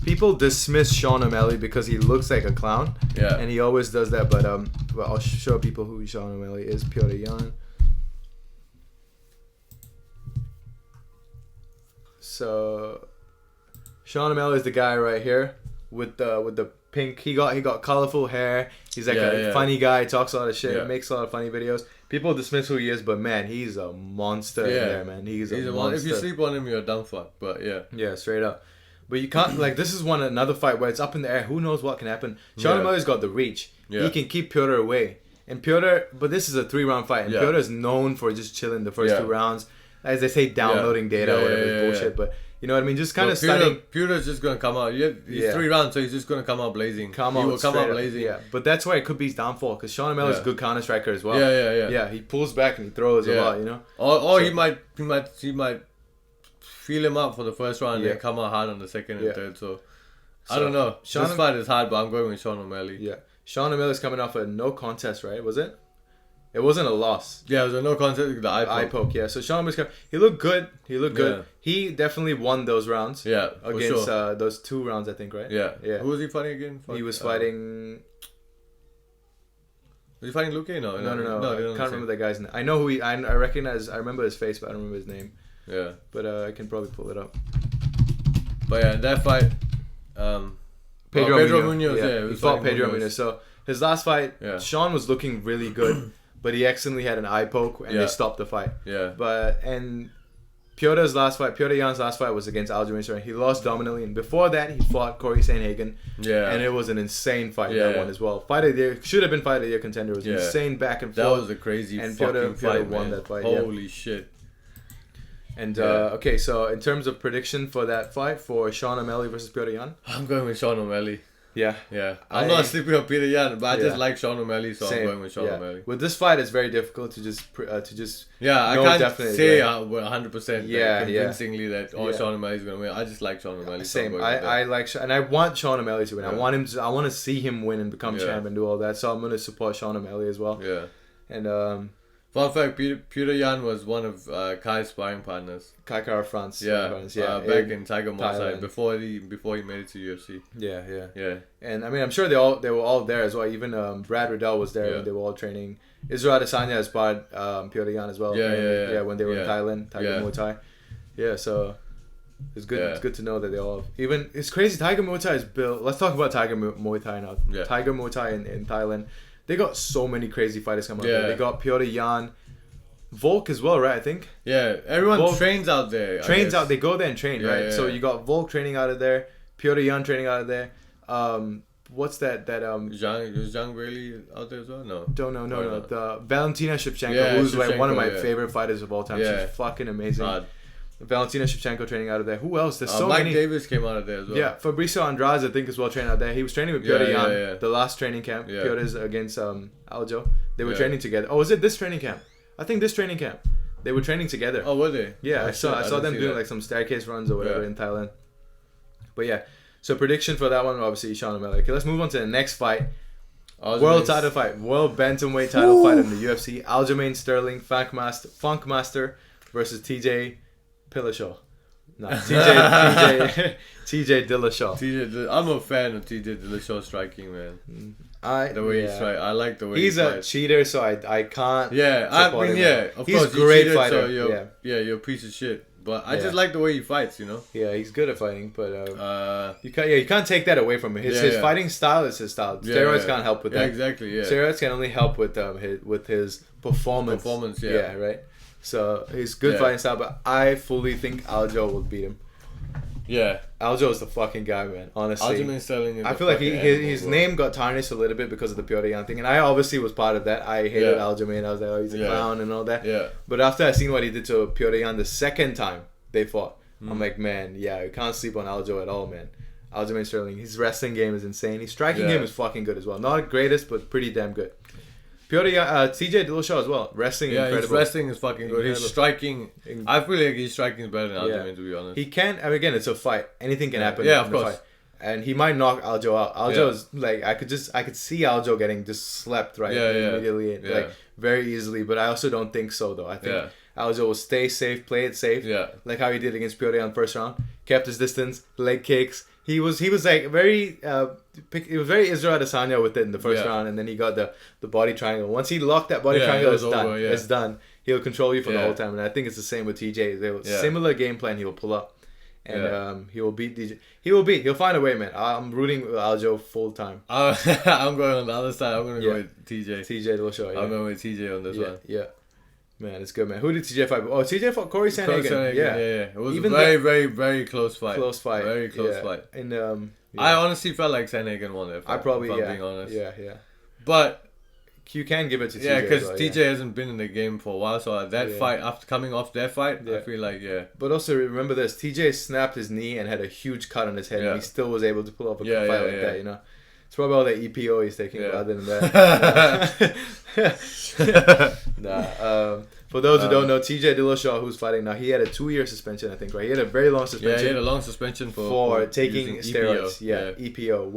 People dismiss Sean O'Malley because he looks like a clown. Yeah. And he always does that. But I'll show people who Sean O'Malley is. Petr Yan. So Sean O'Malley is the guy right here with the pink. He got colorful hair. He's like a funny guy. Talks a lot of shit. Makes a lot of funny videos. People dismiss who he is, but man, he's a monster in there, man. He's a monster. If you sleep on him, you're a dumb fuck. But yeah, straight up. But you can't this is another fight where it's up in the air. Who knows what can happen? Sean O'Malley's got the reach. Yeah. He can keep Petr away. And but this is a 3-round fight, and Petr is known for just chilling the first 2 rounds. As they say, downloading data or whatever bullshit. But you know what I mean? Just kind of studying. Peter's just gonna come out. He's 3 rounds, so he's just gonna come out blazing. He will come out blazing. Yeah, but that's why it could be his downfall because Sean O'Malley's a good counter striker as well. Yeah. He pulls back and he throws a lot, Or he might feel him up for the first round and then come out hard on the second and third. So I don't know. This fight is hard, but I'm going with Sean O'Malley. Yeah, Sean O'Malley's coming off a no contest, right? Was it? It wasn't a loss. Yeah, it was a no contest. The eye poke. Yeah, so Sean O'Malley's he looked good. He definitely won those rounds. Yeah, against those 2 rounds, I think, right? Yeah. Who was he fighting again? He was fighting. Was he fighting Luke? No. I can't remember that guy's name. I know who I recognize. I remember his face, but I don't remember his name. Yeah. But I can probably pull it up. But yeah, that fight. Pedro Munoz. He fought Pedro Munoz. So his last fight, Sean was looking really good. But he accidentally had an eye poke and they stopped the fight. Yeah. And Petr Yan's last fight was against Aljamain Sterling. He lost dominantly, and before that he fought Corey Sandhagen. Yeah. And it was an insane fight, that one as well. Fight of the year, should have been fight of the year contender. It was insane back and forth. That was a crazy fucking fight, won that fight. Holy shit. And so in terms of prediction for that fight for Sean O'Malley versus Petr Yan, I'm going with Sean O'Malley. Yeah. I'm not sleeping on Petr Yan, but I just like Sean O'Malley, so I'm going with Sean O'Malley. With this fight, it's very difficult to just I can't say 100% convincingly that Sean O'Malley's gonna win. I just like Sean O'Malley. Same. I like and I want Sean O'Malley to win. I want to see him win and become champ and do all that. So I'm gonna support Sean O'Malley as well. Yeah. And fun fact: Petr Yan was one of Kai's sparring partners. Kai Kara France. Back in Tiger Muay Thai before he made it to UFC. Yeah. And I mean, I'm sure they were all there as well. Even Brad Riddell was there when they were all training. Israel Adesanya has sparred Petr Yan as well. When they were in Thailand, Tiger Muay Thai. Yeah, so it's good. It's good to know that they all. Even it's crazy. Tiger Muay Thai is built. Let's talk about Tiger Muay Thai now. Yeah. Tiger Muay Thai in Thailand. They got so many crazy fighters coming out there. They got Petr Yan, Volk as well, right? I think. Yeah, everyone trains out there. They go there and train, right? So you got Volk training out of there, Petr Yan training out of there. What's that? Is Zhang Bailey out there as well? No. No. The Valentina Shevchenko, who's like one of my favorite fighters of all time. She's fucking amazing. Valentina Shevchenko training out of there. Who else? There's so Mike many. Davis came out of there as well. Yeah, Fabricio Andrade, I think, as well trained out there. He was training with Petr Yan, the last training camp. Petr's against Aljo. They were training together. Oh, was it this training camp? I think this training camp. They were training together. Oh, were they? Yeah, I saw them doing like some staircase runs or whatever in Thailand. But yeah, so prediction for that one, obviously, Sean O'Malley. Okay, let's move on to the next fight. World title fight. World Bantamweight title fight in the UFC. Aljamain Sterling, Funkmaster versus TJ Dillashaw. No, TJ Dillashaw. I'm a fan of TJ Dillashaw striking, man. The way he strikes, I like the way he's a cheater, so I can't. Yeah, I mean, of he's course, a great cheated, fighter. So you're a piece of shit. But I just like the way he fights, you know. Yeah, he's good at fighting, but you can't take that away from him. His fighting style is his style. Steroids can't help with that. Yeah, exactly. Yeah, steroids can only help with his performance. Yeah, right. So he's good fighting style, but I fully think Aljo will beat him. Yeah, Aljo is the fucking guy, man. Honestly, Aljamain Sterling. I feel like his name got tarnished a little bit because of the Petr Yan thing, and I obviously was part of that. I hated Aljamain. I was like, oh, he's a clown and all that. Yeah. But after I seen what he did to Petr Yan the second time they fought, I'm like, man, you can't sleep on Aljo at all, man. Aljamain Sterling, his wrestling game is insane. His striking game is fucking good as well. Not the greatest, but pretty damn good. TJ Dillashaw as well. Wrestling incredible. His wrestling is fucking good. His striking, I feel like his striking is better than Aljamain, to be honest. He can, I mean, again, it's a fight. Anything can happen in the fight. And he might knock Aljo out. Aljo is like, I could see Aljo getting just slept immediately, like very easily. But I also don't think so, though. I think Aljo will stay safe, play it safe, like how he did against Petr Yan first round. Kept his distance, leg kicks. He was like very it was very Israel Adesanya with it in the first round, and then he got the body triangle. Once he locked that body triangle, it's done. It's done. He'll control you for the whole time, and I think it's the same with TJ. Similar game plan he will pull up, and he will beat DJ. He'll find a way, man. I'm rooting with Aljo full time. I'm going on the other side. I'm going to go with TJ. TJ Dillashaw. I'm going with TJ on this one. Yeah. Man, it's good, man. Who did TJ fight? Oh, TJ fought Corey Sandhagen. Yeah. It was even a very close fight. Very close fight. And I honestly felt like Sandhagen won that fight. I probably, if I'm being honest. Yeah. But you can give it to TJ. Yeah, because TJ hasn't been in the game for a while, so that fight, after coming off that fight, I feel like, But also remember this, TJ snapped his knee and had a huge cut on his head, and he still was able to pull off a fight like that, you know? It's probably all the EPO he's taking rather than that. For those who don't know, TJ Dillashaw, who's fighting now, he had a 2-year suspension, I think, right? He had a very long suspension. Yeah, he had a long suspension for taking steroids. EPO,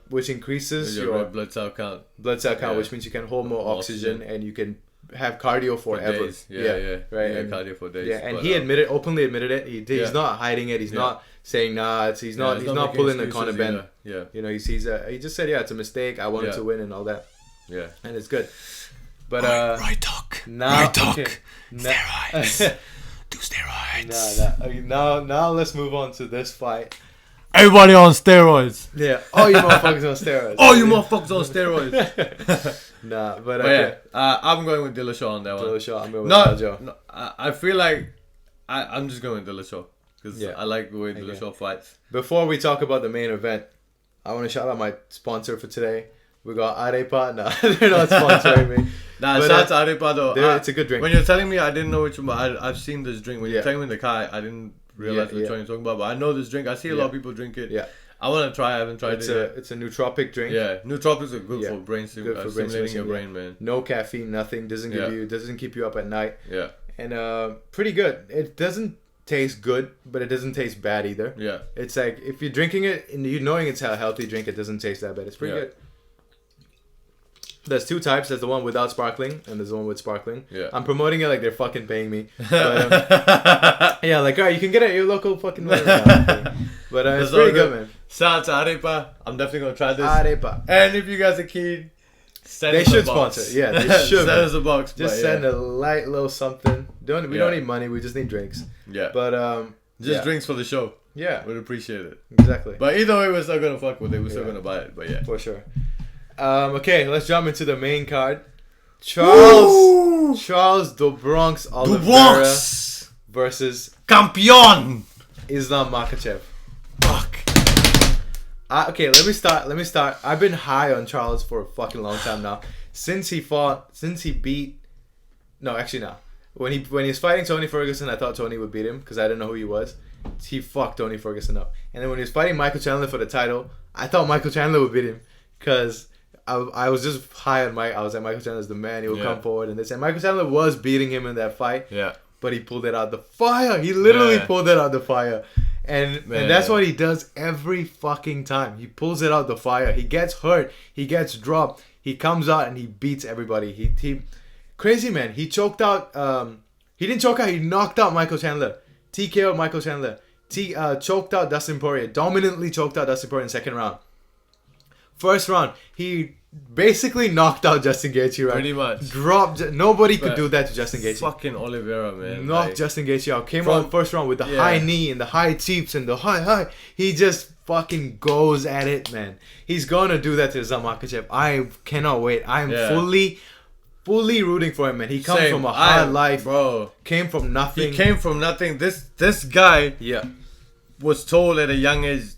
which increases your red blood cell count. Which means you can hold more oxygen and you can have cardio forever. Cardio for days. Yeah, and he openly admitted it. He's not hiding it. He's not saying he's not pulling the Conor Ben. Yeah. You know, he just said, it's a mistake. I wanted to win and all that. Yeah. And it's good. But right talk. Steroids. Do steroids. Now let's move on to this fight. Everybody on steroids. Yeah. All you motherfuckers on steroids. All you motherfuckers on steroids. But yeah, I'm going with Dillashaw on that one. I'm going with Aljo. No, I feel like I'm just going with Dillashaw because I like the way Dillashaw fights. Before we talk about the main event, I want to shout out my sponsor for today. We got Arepa. No, they're not sponsoring me. Shout out to Arepa though. It's a good drink. When you're telling me, I didn't know which one, but I've seen this drink. When you're telling me in the car, I didn't realize which one you're talking about. But I know this drink. I see a lot of people drink it. Yeah. I want to try. I haven't tried it yet. It's a nootropic drink. Yeah, nootropics are good for brain stimulating your brain, man. No caffeine, nothing. Doesn't keep you up at night. Yeah. And pretty good. It doesn't taste good, but it doesn't taste bad either. Yeah. It's like if you're drinking it and you knowing it's a healthy drink, it doesn't taste that bad. It's pretty good. There's two types. There's the one without sparkling, and there's the one with sparkling. Yeah. I'm promoting it like they're fucking paying me. But, yeah, like, alright, you can get it at your local fucking... But it's pretty good, man. Shout out to Arepa. I'm definitely going to try this. Arepa. And if you guys are keen, send us a box. They should sponsor. Yeah, they should. Send us a box. Just send a light little something. We don't need money. We just need drinks. Yeah. But, just drinks for the show. Yeah. We'd appreciate it. Exactly. But either way, we're still going to fuck with it. We're still going to buy it. But yeah. For sure. Okay, let's jump into the main card. Charles the Bronx Oliveira versus Campeón Islam Makachev. Fuck. Okay, let me start. I've been high on Charles for a fucking long time now. Since he beat... No, actually, no. When he was fighting Tony Ferguson, I thought Tony would beat him because I didn't know who he was. He fucked Tony Ferguson up. And then when he was fighting Michael Chandler for the title, I thought Michael Chandler would beat him because... I was just high on Mike. I was like, Michael Chandler's the man. He will come forward and this. And Michael Chandler was beating him in that fight. Yeah. But he pulled it out the fire. He literally pulled it out the fire. And that's what he does every fucking time. He pulls it out the fire. He gets hurt. He gets dropped. He comes out and he beats everybody. He crazy, man. He choked out. He didn't choke out. He knocked out Michael Chandler. TKO'd Michael Chandler. Choked out Dustin Poirier. Dominantly choked out Dustin Poirier in the second round. First round, he basically knocked out Justin Gaethje. Right? Pretty much. Dropped. Nobody could do that to Justin Gaethje. Fucking Oliveira, man. Knocked Justin Gaethje out. Came out first round with the high knee and the high teeps and the high. He just fucking goes at it, man. He's gonna do that to Islam Makachev. I cannot wait. I'm fully rooting for him, man. He comes from a hard life, bro. Came from nothing. He came from nothing. This guy. Yeah. Was told at a young age,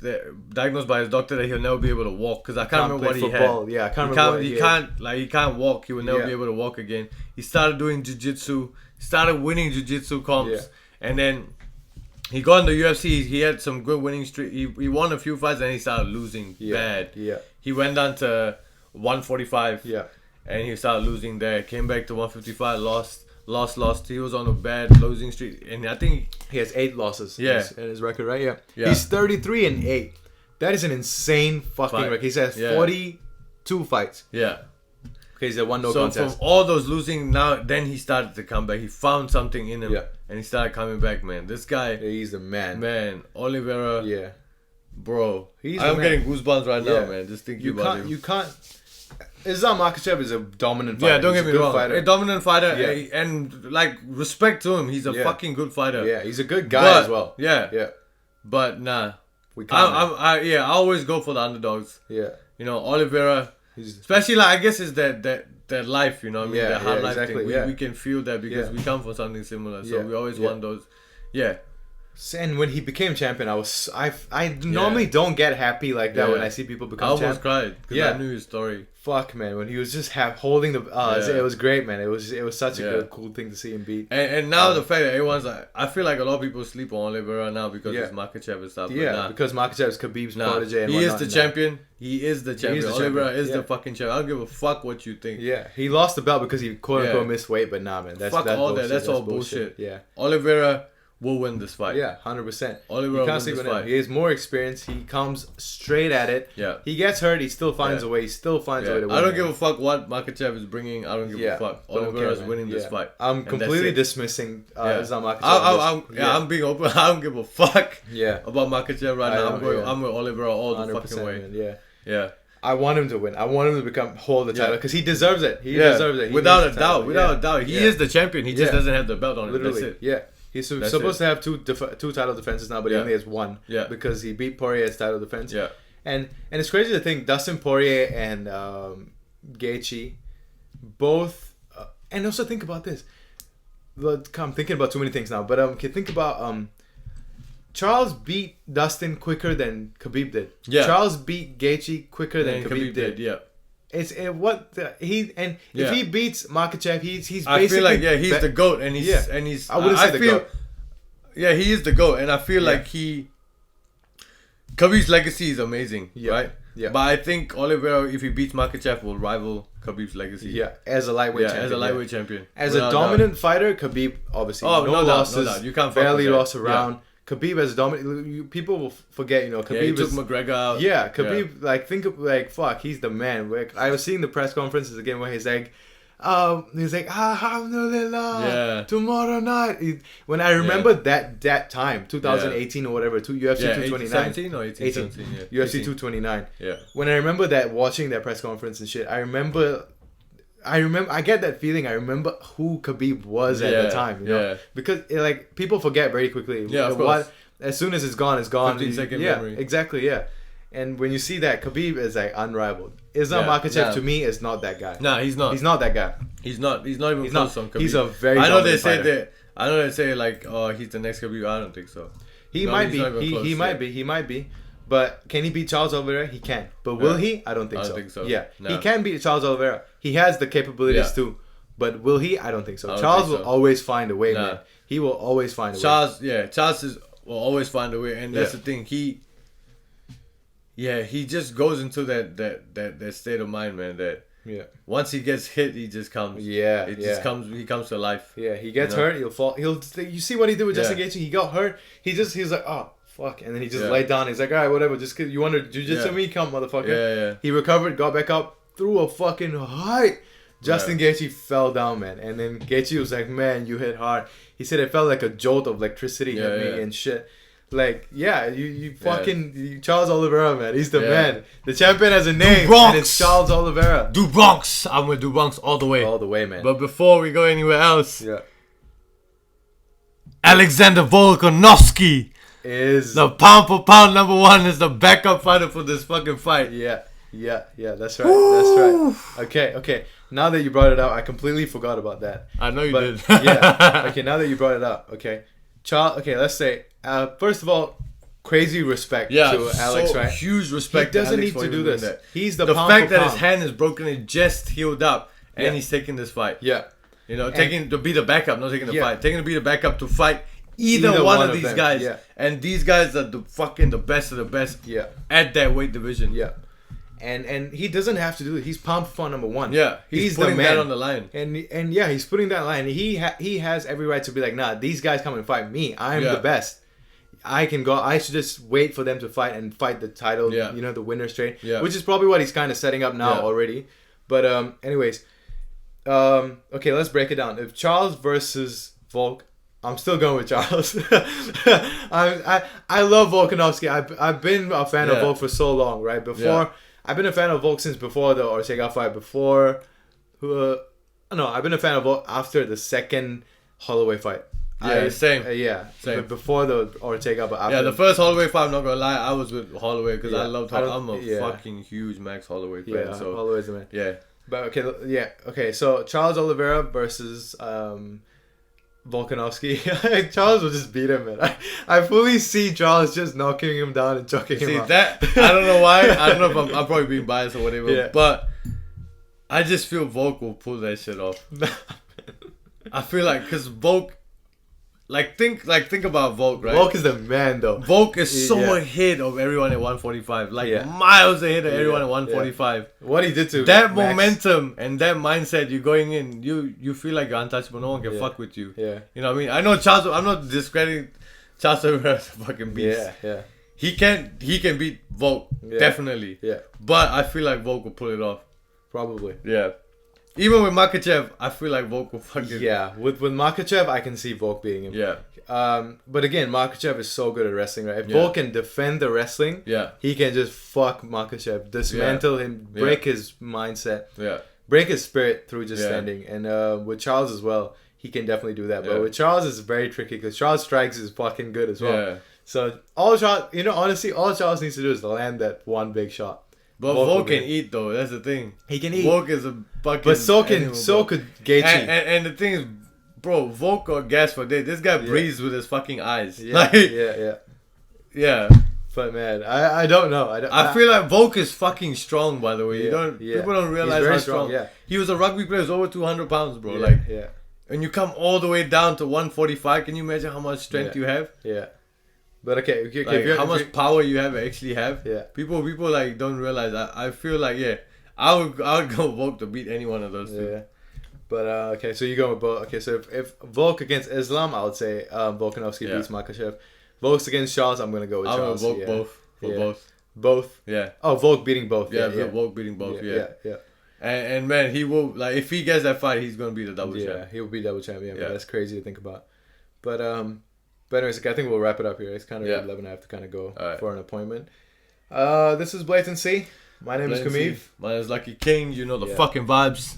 diagnosed by his doctor, that he'll never be able to walk. Because I can't remember what football. he had. Yeah, I can't remember what he had. He can't walk. He will never be able to walk again. He started doing jiu-jitsu. Started winning jiu-jitsu comps. Yeah. And then he got in the UFC. He had some good winning streak. He won a few fights and he started losing bad. Yeah. He went down to 145. Yeah. And he started losing there. Came back to 155. Lost. He was on a bad losing streak, and I think he has 8 losses. Yeah, in his record, right? Yeah. He's 33-8. That is an insane fucking record. He has 42 fights. Yeah. Okay, he's at 1 contest. So from all those losing, then he started to come back. He found something in him, and he started coming back. Man, this guy, he's the man. Man, Oliveira. Yeah, bro. I'm getting goosebumps right now, man. Just thinking about him. You can't. Islam Makachev is a dominant fighter. Yeah, don't get me wrong. Fighter. A dominant fighter, and like respect to him. He's a fucking good fighter. Yeah, he's a good guy as well. Yeah. But nah, I always go for the underdogs. Yeah, you know, Oliveira, especially like I guess it's that life. You know what I mean? Yeah, that hard life exactly. thing. We can feel that because we come from something similar. So we always want those. Yeah. And when he became champion, I normally don't get happy like that when I see people become champion. I almost cried because I knew his story. Fuck, man, when he was just holding the it was great, man. It was such a good, cool thing to see him beat. And now the fact that everyone's like, I feel like a lot of people sleep on Oliveira now because it's Makachev and stuff. Yeah, because Makachev is Khabib's protege and he is the champion. He is the champion. Oliveira is the fucking champion. I don't give a fuck what you think. Yeah, he lost the belt because he quote unquote missed weight, but nah, man, that's all bullshit. that. That's all bullshit. Yeah, Oliveira will win this fight. Yeah, 100%. Oliveira will win this fight. He has more experience. He comes straight at it. Yeah. He gets hurt. He still finds a way. He still finds a way to win. I don't give a fuck what Makachev is bringing. I don't give a fuck. Oliveira is winning this fight. I'm completely dismissing Islam Makachev. I'm being open. I don't give a fuck about Makachev right now. I'm with Oliveira all the fucking way. Man, yeah. I want him to win. I want him to hold the title because he deserves it. He deserves it. Without a doubt. He is the champion. He just doesn't have the belt on him. Literally. That's it. Yeah. He's supposed to have two title defenses now, but he only has one. Yeah. Because he beat Poirier's title defense. Yeah. And it's crazy to think Dustin Poirier and Gaethje both... and also think about this. I'm thinking about too many things now. But think about... Charles beat Dustin quicker than Khabib did. Yeah. Charles beat Gaethje quicker than Khabib did. Yeah. If he beats Makachev, he's basically. I feel like he's the GOAT, and he's. I wouldn't say the GOAT. Yeah, he is the GOAT, and I feel like he Khabib's legacy is amazing, right? Yeah. But I think Oliveira, if he beats Makachev, will rival Khabib's legacy. Yeah, as a lightweight champion. As a lightweight champion. As a dominant fighter, Khabib, obviously, no losses. No doubt. You can't barely lost around. Khabib as dominant. People will forget, Khabib he took McGregor out. Yeah, Khabib, think of, fuck, he's the man. I was seeing the press conferences again where he's like, alhamdulillah, tomorrow night. When I remember that time, 2018 or whatever, UFC 229. 17 or 18, 17, UFC 229. Yeah. When I remember that, watching that press conference and shit, I get that feeling. I remember who Khabib was at the time, because people forget very quickly. Yeah, of course. As soon as it's gone, it's gone. 15-second memory. Exactly. Yeah. And when you see that, Khabib is unrivaled. Islam Makachev to me is not that guy. Nah, he's not. He's not that guy. He's not even close on Khabib. He's a very. I know they say he's the next Khabib. I don't think so. He might be. He might be. But can he beat Charles Oliveira? He can. But will he? I don't think so. Yeah, no. He can beat Charles Oliveira. He has the capabilities too. But will he? I don't think so. Charles will always find a way, man. He will always find a way. Charles will always find a way, and that's the thing. He just goes into that state of mind, man. That once he gets hit, he just comes. Yeah, just comes. He comes to life. Yeah, he gets hurt. He'll fall. You see what he did with Justin Gaethje? He got hurt. He's like, oh fuck, and then he just laid down. He's like, all right, whatever. Just cause you want to jiu-jitsu me, come, motherfucker. Yeah. He recovered, got back up, threw a fucking height. Justin Gaethje fell down, man, and then Gaethje was like, man, you hit hard. He said it felt like a jolt of electricity hit me and shit. You fucking Charles Oliveira, man. He's the man. The champion has a name, and it's Charles Oliveira. Du Bronx. I'm with Du Bronx all the way. All the way, man. But before we go anywhere else, Alexander Volkanovski is the pound for pound number one. Is the backup fighter for this fucking fight. Yeah. That's right. Woo! That's right. Okay. Now that you brought it up, I completely forgot about that. I know you did. Okay. Now that you brought it up, okay. Let's say, first of all, crazy respect to Alex, right? Huge respect. He doesn't need to do this. He's the fact that his hand is broken, it just healed up, and he's taking this fight. Yeah. Taking to be the backup, not taking the fight. Taking to be the backup to fight either one of these guys. Yeah. And these guys are the best of the best at that weight division. Yeah. And he doesn't have to do it. He's pound for pound number one. Yeah. He's putting that on the line. And he's putting that line. He has every right to be like, nah, these guys come and fight me. I'm the best. I can go. I should just wait for them to fight and fight the title. Yeah. The winner straight. Yeah. Which is probably what he's kind of setting up now already. But anyways, okay, let's break it down. If Charles versus Volk, I'm still going with Charles. I love Volkanovski. I've been a fan of Volk for so long, right? I've been a fan of Volk since before the Ortega fight. I've been a fan of Volk after the second Holloway fight. Same. Same. Before the Ortega, but after. The first Holloway fight, I'm not gonna lie, I was with Holloway because I loved Holloway. I'm a fucking huge Max Holloway fan. Yeah, so Holloway's the man. Yeah. But okay. So Charles Oliveira versus Volkanovski. Charles will just beat him, man. I fully see Charles just knocking him down and choking him out. That I don't know why. I don't know if I'm probably being biased or whatever. But I just feel Volk will pull that shit off. I feel like because Volk, think about Volk, right? Volk is the man, though. Volk is so ahead of everyone at 145, miles ahead of everyone at 145. What he did to that Max. momentum and that mindset, you're going in, you feel like you're untouchable. No one can fuck with you. Yeah, you know what I mean. I know Charles. I'm not discrediting Charles Oliveira as a fucking beast. Yeah. He can beat Volk definitely. Yeah, but I feel like Volk will pull it off. Probably. Yeah. Even with Makachev, I feel like Volk will fucking... Yeah, with Makachev, I can see Volk beating him. Yeah. But again, Makachev is so good at wrestling, right? If Volk can defend the wrestling, he can just fuck Makachev, dismantle him, break his mindset, break his spirit through just standing. And with Charles as well, he can definitely do that. But with Charles, it's very tricky because Charles strikes is fucking good as well. Yeah. So all Charles, honestly, all Charles needs to do is land that one big shot. But Volk can eat though. That's the thing. He can eat. Volk is a fucking. But so could Gaethje. And the thing is, bro, Volk got gas for days. This guy breathes with his fucking eyes. Yeah. But man, I don't know. I feel like Volk is fucking strong. By the way, people don't realize how strong. Yeah. He was a rugby player. Who's over 200 pounds, bro. And you come all the way down to 145. Can you imagine how much strength you have? Yeah. But okay, Like how much power you actually have. Yeah. People like don't realize. I feel like I would go Volk to beat any one of those two. Yeah. But okay, so you go with both. Okay, so if Volk against Islam, I would say Volkanovski beats Makachev. Volk against Charles, I'm gonna go with Charles. I'm gonna vote both. Both. Yeah. Oh, Volk beating both. Yeah, Volk beating both. Yeah. Yeah. And man, he will like if he gets that fight, he's gonna be the double champ. Yeah, he will be double champion. Yeah, that's crazy to think about. But anyways, I think we'll wrap it up here. It's kind of 11. I have to kind of go for an appointment. This is Blatancy. My name is Kumiv. My name is Lucky Kiing. You know the fucking vibes.